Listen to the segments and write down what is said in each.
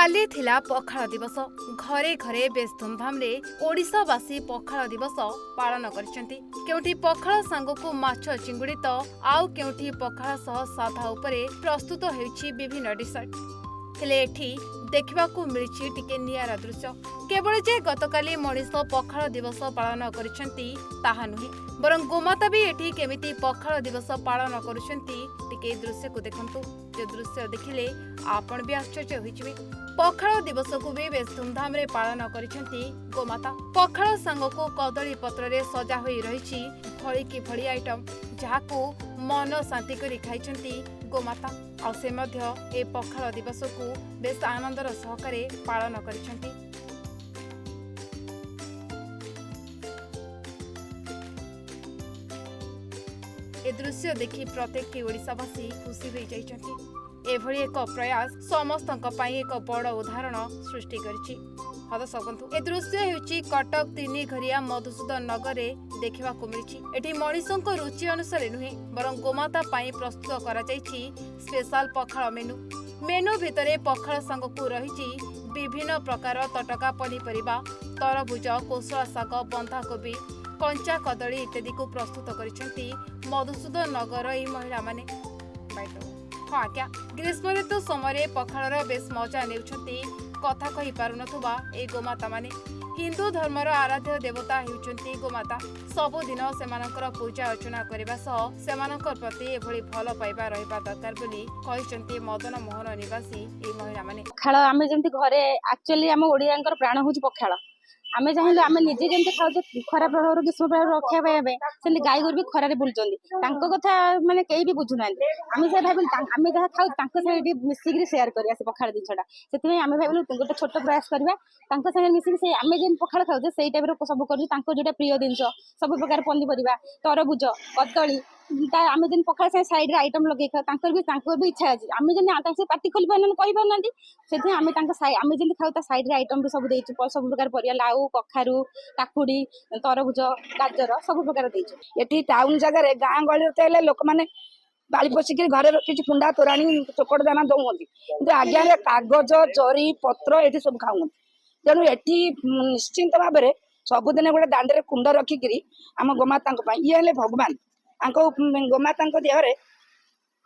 काली थिला पखाल दिवस घरे घरे बेस धूमधाम रे ओडिशावासी पखाल दिवस पालन करछंती। केउठी पखाल सांगकु माछ चिंगुड़ी तो आउ केउठी पखाल सह साधा उपरे प्रस्तुत हेउछि विभिन्न डिशर्ट। हेले एठी देखिबाकू मिलिछि टिके नियारा दृश्य। केवल जे गतकाली मनीष पखाल दिवस पालन करिसेंती ताहा नुहे, बरं गोमाता भी एठी केमिति पखाल दिवस पालन करुछंती टिके दृश्य को देखंतु। जे दृश्य देखिले आपण भी आश्चर्य होइछिबे। पखाल दिवस को भी बेस धूमधाम रे पालन करिसेंती गोमाता। पखाल सांगको कदली पत्र रे सजा होई रहिछि फळी की फळी आइटम, जाहाकू मन शांति करी खाइछंती गोमाता। आ से मध्य ए पखाल दिवस को बेस आनंदर सहकारे पालन करिछंती। ए दृश्य देखि प्रत्येक ओडिशावासी खुशी हो जाइछंती। एभଳି एक प्रयास समस्तक पई एक बड़ उदाहरण सृष्टि करिछि। हदसकंतु ए दृश्य हेउछि कटक तीनी घरिया मधुसूदन नगर रे देखिबा को मिलिछि। एठी मनीषक रुचि अनुसार नुहे, बरं गोमाता पई प्रस्तुत करा जाइछि स्पेशल पखाल मेनू भितरे पखाल संगकु रहिछि विभिन्न प्रकार तटका पनीपरिबा, तरबुज, कोसला शाग, बंधाकोबी, कंचा कदली इत्यादि को प्रस्तुत करिसेंती मधुसूदन नगर ई महिला माने। हाँ आज्ञा, ग्रीष्म ऋतु समय पखालर बेस मजा नेउछंती कथा कहि पारुनथुबा ए गोमाता माने। हिंदू धर्मर आराध्य देवता हेउछंती गोमाता। सबुदिन सेमानकर पूजा अर्चना करबा सह सेमानकर प्रति एभଳି भल पाइबा रहिबा दरकार बोली कहिसंती मदन मोहन निवासी ए महिला माने। पखाल आमे जेंति घरे एक्चुअली आम ओडियांकर प्राण होउछि पखाल। आमे चाहिले आमे निजे जेंति खाउछे खरा प्रभाव ग्रीष्म प्रभाव रक्षा पाइबे, सेंति गाई गोर भी खरा रे बुलचंदी। तांको कथा माने केही भी बुझु नांती। आमे से भाबिल आमे जहा खाउ तांको से मिसिग्री शेयर करिया से पखाल दिछडा। सेति आमे भाबिल गोटे छोट प्रयास करबा तांको संगे मिसिग्री से आमे जेन पखाल खाउछे सेही टाइप रो सब करू। तांको जोटा प्रिय दिनस सब प्रकार पनीपरिबा, तरबुज, कदली आमे जेन पखाल से साइड रे आइटम लगे खा तांको भी इच्छा अछि। आमे जेन तांसे पार्टी खोली पारन कहि पारनांती, सेति आमे तांको आमे जेन खाउ ता साइड रे आइटम भी सब देइछु। सब प्रकार परिया लाउ, कखारु, काकुड़ी, तरबुज, गाजर सब प्रकार देइछु। एठी टाउन जगह रे गां गळी तेले लोक माने बाली पोसिक घरे रखिछि कुंडा तोराणी चोकड़ दाना दउहंती, किंतु आज्ञा रे कागज, जरी, पत्र एठी सब खाउहंती। तेनु एठी निश्चिंत भाबरे सबुदिने गोटे दांडे कुंड रखिकरी आम गोमातांक पई ये हेले भगवान आंको गोमातांक देहरे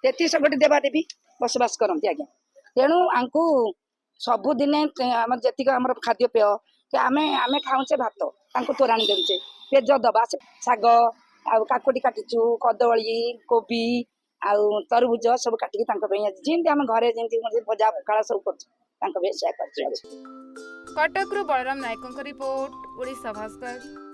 33 कोटी देवा देवी बसवास करती। आज्ञा तेणु आंकु सबुदिने आम जेतिक आम खाद्य पेय कि आमे आमे खाऊचे भात तांको तोराणी देउचे, पेज दबा, शाग आ काकुटी काटिचु, कदली, कोबी आ तरबुज सब काटिकी तांको पई जेंति आम घरे जेंति भजा पखाल सब करछु तांको बेस करछु। कटक रु बलराम नायकଙ୍କ रिपोर्ट, ओडिशा भास्कर।